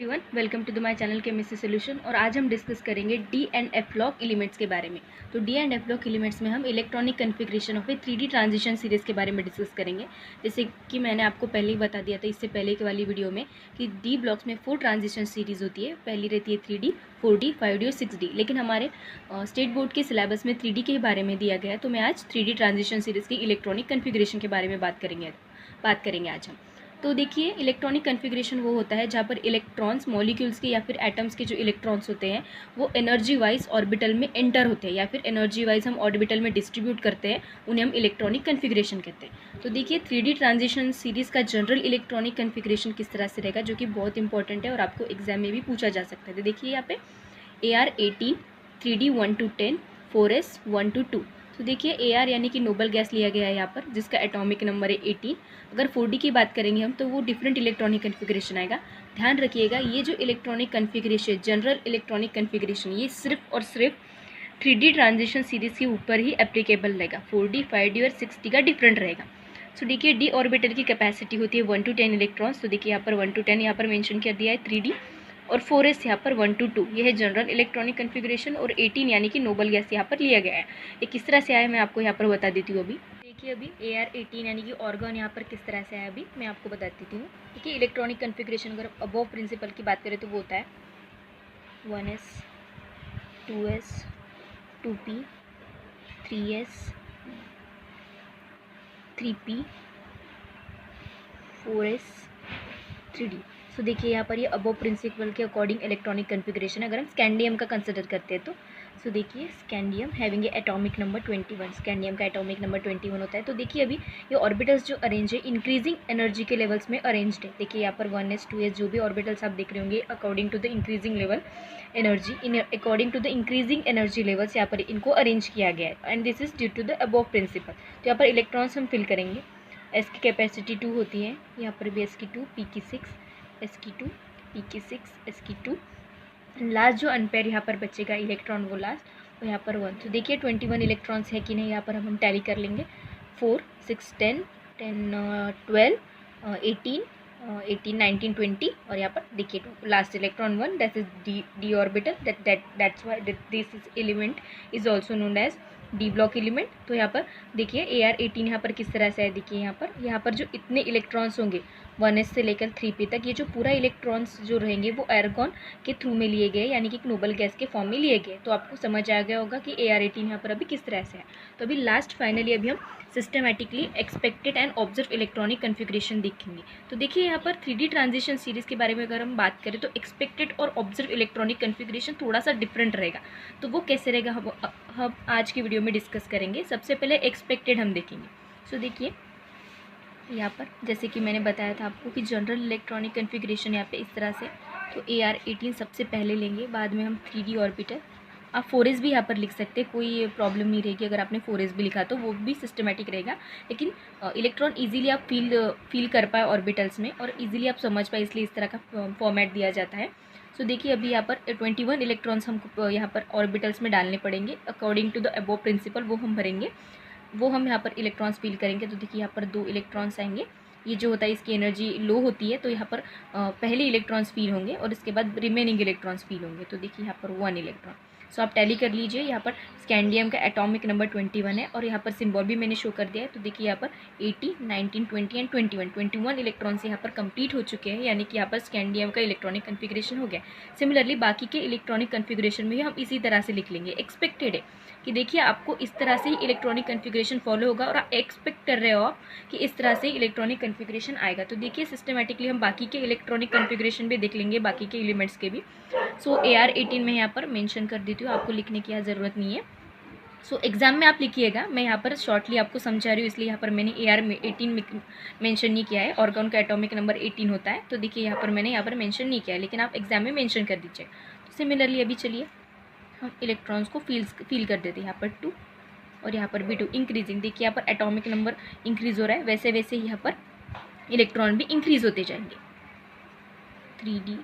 Everyone, welcome to the my channel chemistry solution. और आज हम डिस्कस करेंगे D and F block elements के बारे में। तो D and F block elements में हम electronic configuration of a 3D transition series के बारे में डिस्कस करेंगे। जैसे कि मैंने आपको पहले ही बता दिया था इससे पहले की वाली वीडियो में कि डी ब्लॉक्स में 4 ट्रांजिशन सीरीज़ होती है। पहली रहती है 3D, 4D, 5D और 6D। लेकिन हमारे स्टेट बोर्ड के सिलेबस में 3D के बारे में दिया गया है, तो मैं आज 3D ट्रांजिशन सीरीज़ की इलेक्ट्रॉनिक कन्फिग्रेशन के बारे में बात करेंगे आज हम। तो देखिए, इलेक्ट्रॉनिक कन्फिग्रेशन वो होता है जहाँ पर इलेक्ट्रॉन्स मॉलिक्यूल्स के या फिर एटम्स के जो इलेक्ट्रॉन्स होते हैं वो एनर्जी वाइज ऑर्बिटल में एंटर होते हैं या फिर एनर्जी वाइज हम ऑर्बिटल में डिस्ट्रीब्यूट करते हैं, उन्हें हम इलेक्ट्रॉनिक कन्फिग्रेशन कहते हैं। तो देखिए, 3D ट्रांजिशन सीरीज़ का जनरल इलेक्ट्रॉनिक कन्फिग्रेशन किस तरह से रहेगा, जो कि बहुत इंपॉर्टेंट है और आपको एग्जाम में भी पूछा जा सकता है। तो देखिए यहाँ पे AR18, 3D 1 to 10, 4S 1 to 2। तो देखिए AR यानी कि नोबल गैस लिया गया है यहाँ पर, जिसका एटॉमिक नंबर है 18। अगर 4D की बात करेंगे हम तो वो डिफरेंट इलेक्ट्रॉनिक कन्फिग्रेशन आएगा। ध्यान रखिएगा, ये जो electronic configuration, general electronic configuration, ये सिर्फ और सिर्फ 3D ट्रांजिशन सीरीज़ के ऊपर ही एप्लीकेबल रहेगा। 4D, 5D और 6D का डिफरेंट रहेगा। सो देखिए, डी ऑर्बिटल की कैपेसिटी होती है 1 to 10 इलेक्ट्रॉन्स। तो देखिए यहाँ पर 1 to 10 यहाँ पर मेंशन कर दिया है 3D, और 4S यहाँ पर 1 to 2, यह है जनरल इलेक्ट्रॉनिक कन्फिग्रेशन। और 18 यानी कि नोबल गैस यहाँ पर लिया गया है। ये किस तरह से आया मैं आपको यहाँ पर बता देती हूँ। अभी देखिए, अभी AR18 यानी कि ऑर्गन यहाँ पर किस तरह से आया अभी मैं आपको बता देती हूँ। देखिए, इलेक्ट्रॉनिक कन्फिग्रेशन अगर अबव प्रिंसिपल की बात करें तो वो होता है 1S, 2S, 2P, 3S, 3P, 4S, 3D। सो देखिए यहाँ पर ये अबव प्रिंसिपल के अकॉर्डिंग इलेक्ट्रॉनिक कन्फिग्रेशन। अगर हम स्कैंडियम का कंसिडर करते हैं तो सो देखिए, scandium having atomic number 21, scandium का एटॉमिक नंबर 21 होता है। तो देखिए अभी ये ऑर्बिटल्स जो अरेंज है इंक्रीजिंग एनर्जी के लेवल्स में अरेंज्ड है। देखिए यहाँ पर 1S, 2S जो भी ऑर्बिटल्स आप देख रहे होंगे according to the increasing level energy, according to the increasing energy levels यहाँ पर इनको अरेंज किया गया है। And this is due to the aufbau principle. तो यहाँ पर इलेक्ट्रॉन्स हम फिल करेंगे। S की कैपेसिटी 2 होती है, यहाँ पर भी S की 2, P की 6, S की 2, P की 6, S की 2। लास्ट जो अनपेयर यहाँ पर बचेगा इलेक्ट्रॉन वो लास्ट, और यहाँ पर 1। तो देखिए 21 इलेक्ट्रॉन्स है कि नहीं, यहाँ पर हम टैली कर लेंगे। 4, 6, 10, 12, 18, 19, 20, और यहाँ पर देखिए last electron 1, that is D orbital. That's why this is element is also known as D block element. तो यहाँ पर देखिए AR18 यहाँ पर किस तरह से है। देखिए यहाँ पर जो इतने इलेक्ट्रॉन्स होंगे 1S से लेकर 3P तक, ये जो पूरा इलेक्ट्रॉन्स जो रहेंगे वो एर्गॉन के थ्रू में लिए गए, यानी कि एक नोबल गैस के फॉर्म में लिए गए। तो आपको समझ आ गया होगा कि AR18 यहाँ पर अभी किस तरह से है। तो अभी लास्ट फाइनली अभी हम systematically expected and observe electronic configuration देखेंगे। तो देखिए यहाँ पर 3D ट्रांजिशन सीरीज़ के बारे में अगर हम बात करें तो एक्सपेक्टेड और ऑब्जर्व इलेक्ट्रॉनिक कन्फिग्रेशन थोड़ा सा डिफरेंट रहेगा। तो वो कैसे रहेगा हम आज की वीडियो में डिस्कस करेंगे। सबसे पहले एक्सपेक्टेड हम देखेंगे। सो देखिए यहाँ पर जैसे कि मैंने बताया था आपको कि जनरल इलेक्ट्रॉनिक कन्फिग्रेशन यहाँ पे इस तरह से। तो AR18 सबसे पहले लेंगे, बाद में हम 3D ऑर्बिटल। आप 4S भी यहाँ पर लिख सकते हैं, कोई प्रॉब्लम नहीं रहेगी। अगर आपने 4S भी लिखा तो वो भी सिस्टमेटिक रहेगा, लेकिन इलेक्ट्रॉन इजीली आप फील कर पाए ऑर्बिटल्स में और इजीली आप समझ पाए, इसलिए इस तरह का फॉर्मेट दिया जाता है। सो देखिए अभी यहाँ पर 21 इलेक्ट्रॉन्स हमको यहाँ पर ऑर्बिटल्स में डालने पड़ेंगे according to the aufbau principle. वो हम भरेंगे, वो हम यहाँ पर इलेक्ट्रॉन्स फील करेंगे। तो देखिए यहाँ पर 2 इलेक्ट्रॉन्स आएंगे। ये जो होता है इसकी एनर्जी लो होती है, तो यहाँ पर पहले इलेक्ट्रॉन्स फील होंगे और इसके बाद रिमेनिंग इलेक्ट्रॉन्स फील होंगे। तो देखिए यहाँ पर 1 इलेक्ट्रॉन। सो आप टैली कर लीजिए। यहाँ पर स्कैंडियम का एटॉमिक नंबर 21 है और यहाँ पर सिंबल भी मैंने शो कर दिया है। तो देखिए यहाँ पर 80, 19, 20 एंड 21 इलेक्ट्रॉन्स यहाँ पर कंप्लीट हो चुके हैं, यानी कि यहाँ पर स्कैंडियम का इलेक्ट्रॉनिक कन्फिग्रेशन हो गया। सिमिलरली बाकी के इलेक्ट्रॉनिक कन्फिग्रेशन में हम इसी तरह से लिख लेंगे। एक्सपेक्टेड है कि देखिए आपको इस तरह से ही इलेक्ट्रॉनिक कन्फिग्रेशन फॉलो होगा और आप एक्सपेक्ट कर रहे हो आप कि इस तरह से इलेक्ट्रॉनिक कन्फिग्रेशन आएगा। तो देखिए सिस्टमेटिकली हम बाकी के इलेक्ट्रॉनिक कन्फिग्रेशन भी देख लेंगे, बाकी के एलिमेंट्स के भी। सो AR18 में यहाँ पर मेंशन कर देती हूँ, आपको लिखने की ज़रूरत नहीं है। सो एग्जाम में आप लिखिएगा, मैं यहाँ पर शॉर्टली आपको समझा रही हूँ, इसलिए यहाँ पर मैंने AR18 मेंशन नहीं किया है। ऑर्गन का एटॉमिक नंबर 18 होता है। तो देखिए यहाँ पर मैंने यहाँ पर मेंशन नहीं किया है, लेकिन आप एग्जाम में मेंशन कर दीजिए। तो सिमिलरली अभी चलिए हम इलेक्ट्रॉन्स को फील कर देते हैं। यहाँ पर 2 और यहाँ पर भी 2 इंक्रीजिंग। देखिए यहाँ पर एटॉमिक नंबर इंक्रीज हो रहा है, वैसे वैसे यहाँ पर इलेक्ट्रॉन भी इंक्रीज होते जाएंगे। 3D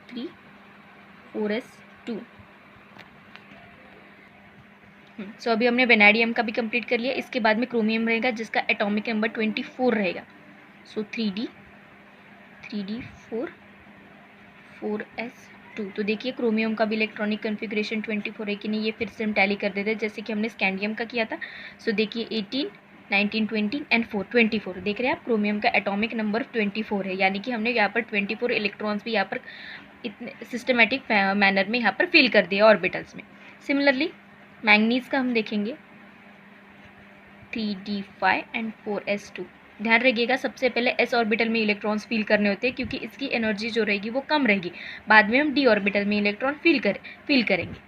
3, 4S 2। सो अभी हमने वेनेडियम का भी कंप्लीट कर लिया। इसके बाद में क्रोमियम रहेगा जिसका एटॉमिक नंबर 24 रहेगा। सो 3D 4, 4s2। तो देखिए क्रोमियम का भी इलेक्ट्रॉनिक कन्फिग्रेशन 24 है कि नहीं, ये फिर से हम टैली कर देते हैं जैसे कि हमने स्कैंडियम का किया था। सो देखिए 18, 19, 20 एंड 4, 24 देख रहे हैं आप। क्रोमियम का एटॉमिक नंबर 24 है, यानी कि हमने यहाँ पर 24 इलेक्ट्रॉन्स भी यहाँ पर इतने सिस्टमेटिक मैनर में यहाँ पर फिल कर दिया ऑर्बिटल्स में। सिमिलरली मैंगनीज का हम देखेंगे 3d5 एंड 4s2। ध्यान रखिएगा सबसे पहले s ऑर्बिटल में इलेक्ट्रॉन्स फील करने होते हैं क्योंकि इसकी एनर्जी जो रहेगी वो कम रहेगी। बाद में हम d ऑर्बिटल में इलेक्ट्रॉन फील करेंगे।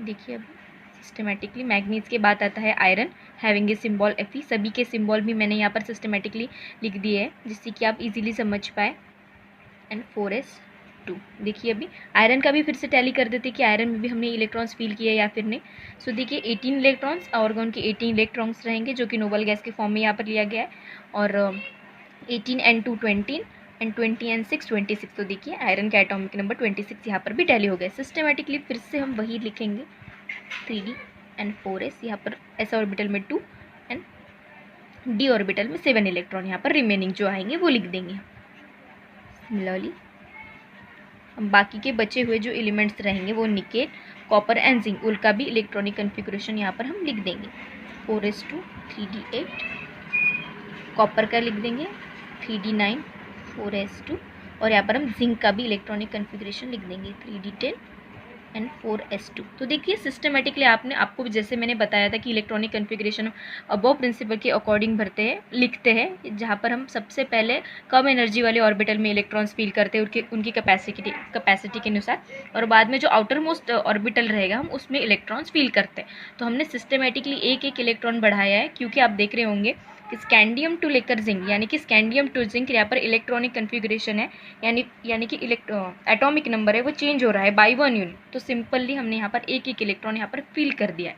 देखिए अब सिस्टमेटिकली मैग्नीज के बाद आता है iron having a symbol Fe। सभी के सिंबल भी मैंने यहाँ पर सिस्टमेटिकली लिख दिए हैं जिससे कि आप इजीली समझ पाए। And 4s2। देखिए अभी आयरन का भी फिर से टैली कर देते कि आयरन में भी हमने इलेक्ट्रॉन्स फील किया या फिर नहीं। सो देखिए 18 इलेक्ट्रॉन्स, आर्गन के 18 इलेक्ट्रॉन्स रहेंगे जो कि नोबल गैस के फॉर्म में यहाँ पर लिया गया है। और 18 एंड 2 20 एंड 20 एंड 6 26। तो देखिए आयरन का एटॉमिक नंबर 26 यहाँ पर भी टैली हो गया। सिस्टमेटिकली फिर से हम वही लिखेंगे 3d एंड 4s। यहाँ पर s ऑर्बिटल में 2 एंड d ऑर्बिटल में 7 इलेक्ट्रॉन यहाँ पर रिमेनिंग जो आएंगे वो लिख देंगे। सिमिलरली हम बाकी के बचे हुए जो एलिमेंट्स रहेंगे वो निकेल, कॉपर एंड जिंक, उनका भी इलेक्ट्रॉनिक कन्फिग्रेशन यहाँ पर हम लिख देंगे। 4s2, 3d8, कॉपर का लिख देंगे 3d9, 4s2, और यहाँ पर हम जिंक का भी इलेक्ट्रॉनिक कन्फिग्रेशन लिख देंगे 3d10 एंड 4s2। तो देखिए सिस्टमेटिकली आपको जैसे मैंने बताया था कि इलेक्ट्रॉनिक कन्फिग्रेशन अबव प्रिंसिपल के अकॉर्डिंग लिखते हैं, जहाँ पर हम सबसे पहले कम एनर्जी वाले ऑर्बिटल में इलेक्ट्रॉन्स फील करते हैं उनकी कैपेसिटी के अनुसार, और बाद में जो आउटर मोस्ट ऑर्बिटल रहेगा हम उसमें इलेक्ट्रॉन्स फील करते हैं। तो हमने सिस्टमेटिकली एक एक इलेक्ट्रॉन बढ़ाया है क्योंकि आप देख रहे होंगे कि स्कैंडियम टू लेकर जिंक, यानी कि स्कैंडियम टू जिंक यहाँ पर इलेक्ट्रॉनिक कन्फिग्रेशन है, यानी कि एटॉमिक नंबर है वो चेंज हो रहा है बाई 1 यूनिट। तो सिंपली हमने यहाँ पर एक एक इलेक्ट्रॉन यहाँ पर फिल कर दिया है।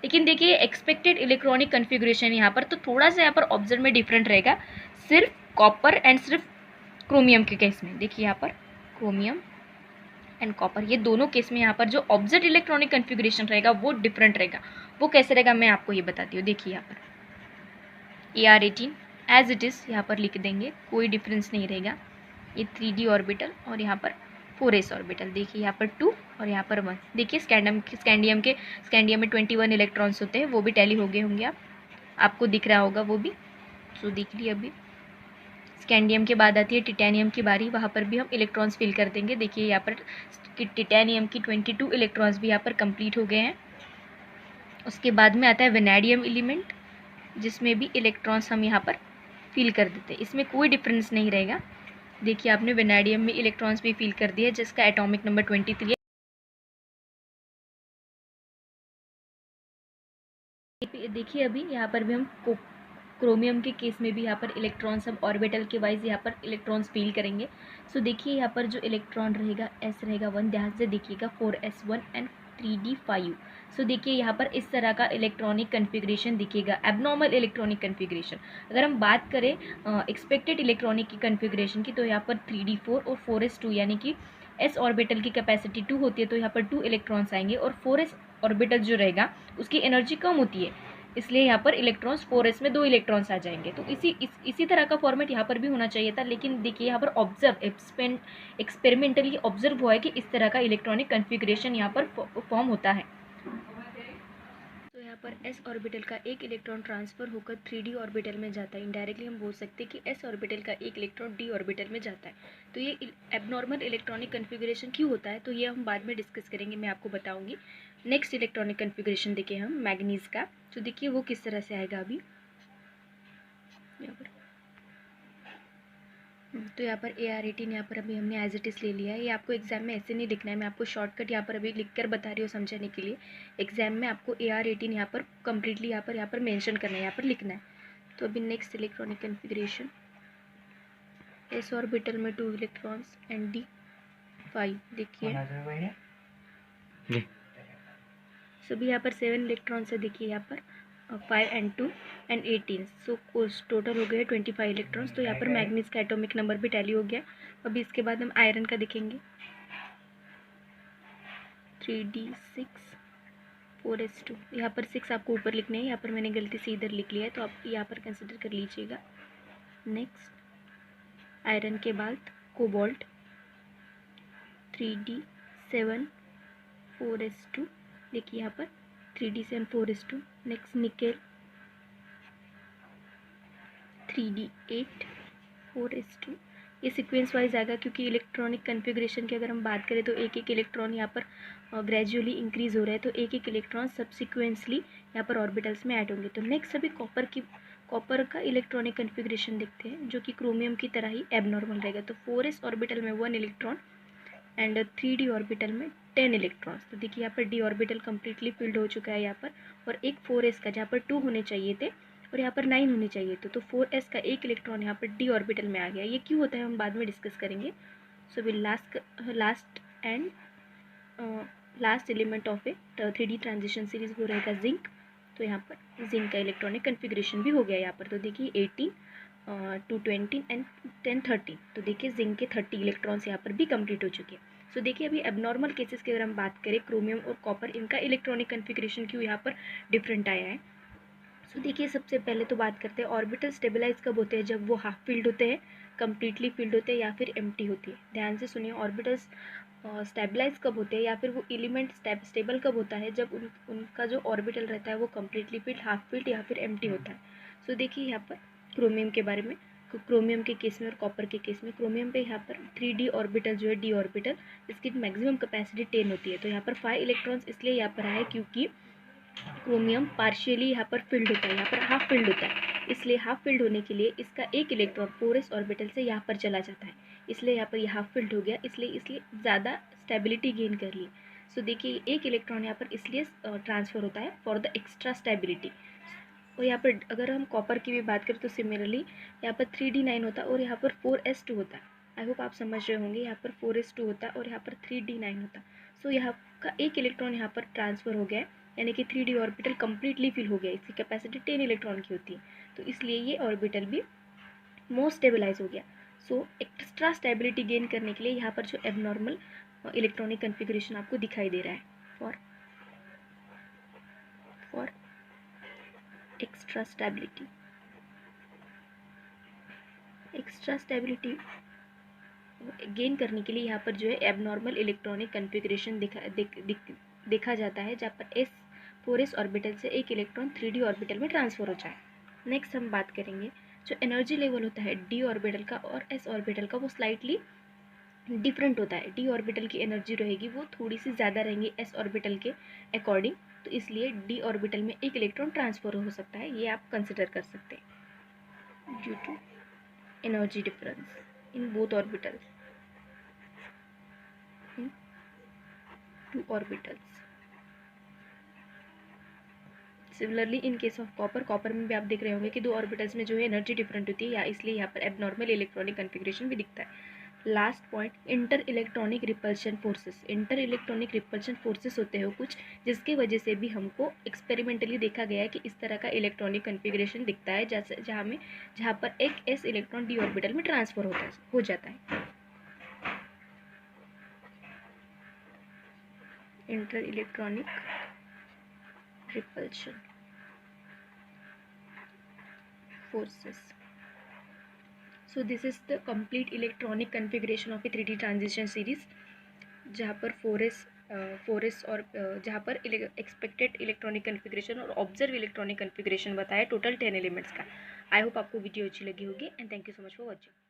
लेकिन देखिए एक्सपेक्टेड इलेक्ट्रॉनिक कन्फिग्रेशन यहाँ पर तो थोड़ा सा यहाँ पर ऑब्जर्व में डिफरेंट रहेगा, सिर्फ कॉपर एंड सिर्फ क्रोमियम के केस में। देखिए यहाँ पर क्रोमियम एंड कॉपर, ये दोनों केस में यहाँ पर जो ऑब्जर्व इलेक्ट्रॉनिक कन्फिग्रेशन रहेगा वो डिफरेंट रहेगा। वो कैसे रहेगा मैं आपको ये बताती हूँ। देखिए यहाँ पर AR18 एज इट इज़ यहाँ पर लिख देंगे, कोई डिफरेंस नहीं रहेगा। ये 3d ऑर्बिटल और यहाँ पर 4s ऑर्बिटल। देखिए यहाँ पर 2 और यहाँ पर 1। देखिए स्कैंडियम में 21 इलेक्ट्रॉन्स होते हैं, वो भी टैली हो गए होंगे आपको दिख रहा होगा वो भी। सो देख लिया अभी स्कैंडियम के बाद आती है टिटेनियम की बारी, वहाँ पर भी हम इलेक्ट्रॉन्स फिल कर देंगे। देखिए यहाँ पर टिटेनियम की 22 इलेक्ट्रॉन्स भी यहाँ पर कंप्लीट हो गए हैं। उसके बाद में आता है वेनेडियम एलिमेंट, जिसमें भी इलेक्ट्रॉन्स हम यहाँ पर फिल कर देते हैं, इसमें कोई डिफरेंस नहीं रहेगा। देखिए आपने वेनेडियम में इलेक्ट्रॉन्स भी फिल कर दिया जिसका एटॉमिक नंबर 23 है। देखिए अभी यहाँ पर भी हम क्रोमियम के केस में भी यहाँ पर इलेक्ट्रॉन्स हम ऑर्बिटल के वाइज यहाँ पर इलेक्ट्रॉन्स फील करेंगे। सो देखिए यहाँ पर जो इलेक्ट्रॉन रहेगा s रहेगा 1, ध्यान से देखिएगा 4s1 एंड 3d5। सो देखिए यहाँ पर इस तरह का इलेक्ट्रॉनिक कन्फिग्रेशन दिखेगा, एबनॉर्मल इलेक्ट्रॉनिक कन्फिग्रेशन। अगर हम बात करें एक्सपेक्टेड इलेक्ट्रॉनिक की कन्फिग्रेशन की, तो यहाँ पर 3d4 और 4s2, यानी कि s ऑर्बिटल की कैपेसिटी 2 होती है तो यहाँ पर 2 इलेक्ट्रॉन्स आएंगे, और 4s ऑर्बिटल जो रहेगा उसकी एनर्जी कम होती है, इसलिए यहाँ पर इलेक्ट्रॉन्स 4s में 2 इलेक्ट्रॉन्स आ जाएंगे। तो इसी तरह का फॉर्मेट यहाँ पर भी होना चाहिए था, लेकिन देखिए यहाँ पर एक्सपेरिमेंटली ऑब्जर्व हुआ है कि इस तरह का इलेक्ट्रॉनिक कन्फिग्रेशन यहाँ पर फॉर्म होता है। तो यहाँ पर s ऑर्बिटल का एक इलेक्ट्रॉन ट्रांसफर होकर 3d ऑर्बिटल में जाता है। इनडायरेक्टली हम बोल सकते हैं कि s ऑर्बिटल का एक इलेक्ट्रॉन d ऑर्बिटल में जाता है। तो ये एबनॉर्मल इलेक्ट्रॉनिक कन्फिग्रेशन क्यों होता है तो ये हम बाद में डिस्कस करेंगे, मैं आपको बताऊंगी। नेक्स्ट इलेक्ट्रॉनिक कन्फिग्रेशन देखिए हम मैग्नीज का। तो देखिए वो किस तरह से आएगा अभी यहाँ पर। तो यहाँ पर AR18 यहाँ पर अभी हमने एज इट इज़ ले लिया है। ये आपको एग्जाम में ऐसे नहीं लिखना है, मैं आपको शॉर्टकट यहाँ पर अभी लिख कर बता रही हूँ समझाने के लिए। एग्जाम में आपको AR18 यहाँ पर कम्प्लीटली यहाँ पर मेंशन करना है, यहाँ पर लिखना है। तो अभी next electronic configuration s orbital में 2 इलेक्ट्रॉन्स एंड d5। देखिए सभी यहाँ पर 7 इलेक्ट्रॉन्स है। देखिए यहाँ पर 5 and 2 and 18, सो टोटल हो गए 25 इलेक्ट्रॉन्स। तो यहाँ पर मैग्नीज का एटॉमिक नंबर भी टैली हो गया। अभी इसके बाद हम आयरन का देखेंगे 3d6 4s2। यहाँ पर 6 आपको ऊपर लिखने हैं, यहाँ पर मैंने गलती से इधर लिख लिया है तो आप यहाँ पर कंसिडर कर लीजिएगा। नेक्स्ट आयरन के बाद कोबाल्ट 3d7 4s2, देखिए यहाँ पर 3d7 4s2। Next nickel 3d8 4s2। ये सीक्वेंस वाइज आएगा क्योंकि इलेक्ट्रॉनिक कन्फिग्रेशन की अगर हम बात करें तो एक एक इलेक्ट्रॉन यहाँ पर ग्रेजुअली इंक्रीज हो रहा है, तो एक एक इलेक्ट्रॉन सबसिक्वेंसली यहाँ पर ऑर्बिटल्स में ऐड होंगे। तो नेक्स्ट अभी कॉपर का इलेक्ट्रॉनिक कन्फिग्रेशन देखते हैं, जो कि क्रोमियम की तरह ही एबनॉर्मल रहेगा। तो 4s ऑर्बिटल में 1 इलेक्ट्रॉन एंड 3d ऑर्बिटल में 10 इलेक्ट्रॉन्स। तो देखिए यहाँ पर d ऑर्बिटल कम्प्लीटली फिल्ड हो चुका है यहाँ पर, और एक 4s का जहाँ पर 2 होने चाहिए थे और यहाँ पर 9 होने चाहिए थे, तो 4s का एक इलेक्ट्रॉन यहाँ पर d ऑर्बिटल में आ गया। ये क्यों होता है हम बाद में डिस्कस करेंगे। So will last element of a 3d transition series वो रहेगा जिंक। तो यहाँ पर जिंक का इलेक्ट्रॉनिक कन्फिग्रेशन भी हो गया यहाँ पर। तो देखिए 18 220 एंड 10 30। तो देखिए जिंक के 30 इलेक्ट्रॉन्स यहाँ पर भी कंप्लीट हो चुके हैं। सो देखिए अभी एबनॉर्मल केसेस की अगर हम बात करें, क्रोमियम और कॉपर, इनका इलेक्ट्रॉनिक कन्फिग्रेशन क्यों यहाँ पर डिफरेंट आया है। सो देखिए सबसे पहले तो बात करते हैं ऑर्बिटल स्टेबलाइज कब होते हैं, जब वो हाफ फील्ड होते हैं, कम्प्लीटली फील्ड होते हैं, या फिर एम्प्टी होती है। ध्यान से सुनिए, ऑर्बिटल्स स्टेबलाइज कब होते हैं या फिर वो एलिमेंट स्टेबल कब होता है, जब उनका जो ऑर्बिटल रहता है वो कम्प्लीटली फील्ड, हाफ फील्ड या फिर एम्प्टी होता है। सो देखिए यहाँ पर क्रोमियम के बारे में, क्रोमियम के केस में और कॉपर के केस में, क्रोमियम पे यहाँ पर 3d ऑर्बिटल जो है d ऑर्बिटल, इसकी मैक्सिमम कैपेसिटी 10 होती है। तो यहाँ पर 5 इलेक्ट्रॉन्स इसलिए यहाँ पर आए क्योंकि क्रोमियम पार्शियली यहाँ पर फिल्ड होता है, यहाँ पर हाफ फिल्ड होता है, इसलिए हाफ फिल्ड होने के लिए इसका एक इलेक्ट्रॉन 4s ऑर्बिटल से यहाँ पर चला जाता है, इसलिए यहाँ पर यह हाफ फिल्ड हो गया, इसलिए ज़्यादा स्टेबिलिटी गेन कर ली। सो देखिए एक इलेक्ट्रॉन यहाँ पर इसलिए ट्रांसफ़र होता है फॉर द एक्स्ट्रा स्टेबिलिटी। और यहाँ पर अगर हम कॉपर की भी बात करें तो सिमिलरली यहाँ पर 3d9 होता है और यहाँ पर 4s2 होता है। आई होप आप समझ रहे होंगे, यहाँ पर 4s2 होता है और यहाँ पर 3d9 होता है। सो यहाँ का एक इलेक्ट्रॉन यहाँ पर ट्रांसफ़र हो गया है, यानी कि 3d ऑर्बिटल कम्प्लीटली फिल हो गया, इसकी कैपेसिटी 10 इलेक्ट्रॉन की होती है, तो इसलिए ये ऑर्बिटल भी मोर स्टेबलाइज हो गया। सो एक्स्ट्रा स्टेबिलिटी गेन करने के लिए यहाँ पर जो एबनॉर्मल इलेक्ट्रॉनिक कन्फिग्रेशन आपको दिखाई दे रहा है फॉर एक्स्ट्रा स्टेबिलिटी गेन करने के लिए यहाँ पर जो है एबनॉर्मल इलेक्ट्रॉनिक कन्फिग्रेशन देखा जाता है, जहाँ पर 4s ऑर्बिटल से एक इलेक्ट्रॉन 3d ऑर्बिटल में ट्रांसफर हो जाए। नेक्स्ट हम बात करेंगे जो एनर्जी लेवल होता है d ऑर्बिटल का और s ऑर्बिटल का, वो स्लाइटली डिफरेंट होता है। d ऑर्बिटल की एनर्जी रहेगी वो थोड़ी सी ज़्यादा रहेंगी s ऑर्बिटल के अकॉर्डिंग, तो इसलिए d ऑर्बिटल में एक इलेक्ट्रॉन ट्रांसफर हो सकता है, ये आप कंसिडर कर सकते हैं due to energy difference in both orbitals, in 2 orbitals. Similarly in case of copper में भी आप देख रहे होंगे कि 2 ऑर्बिटल्स में जो है एनर्जी डिफरेंट होती है, या इसलिए यहाँ पर एबनॉर्मल इलेक्ट्रॉनिक कन्फिग्रेशन भी दिखता है। Last point, inter electronic repulsion forces. Inter electronic repulsion forces होते हैं कुछ, जिसकी वजह से भी हमको एक्सपेरिमेंटली देखा गया है कि इस तरह का इलेक्ट्रॉनिक कन्फिग्रेशन दिखता है, जैसे जहाँ पर एक s इलेक्ट्रॉन d ऑर्बिटल में ट्रांसफर हो जाता है। Inter electronic repulsion forces. So this is the complete electronic configuration of a 3D transition series, जहाँ पर 4s और जहाँ पर एक्सपेक्टेड इलेक्ट्रॉनिक कन्फिग्रेशन और ऑब्जर्व इलेक्ट्रॉनिक कन्फिग्रेशन बताया टोटल 10 एलिमेंट्स का। आई होप आपको वीडियो अच्छी लगी होगी and thank you so much for watching.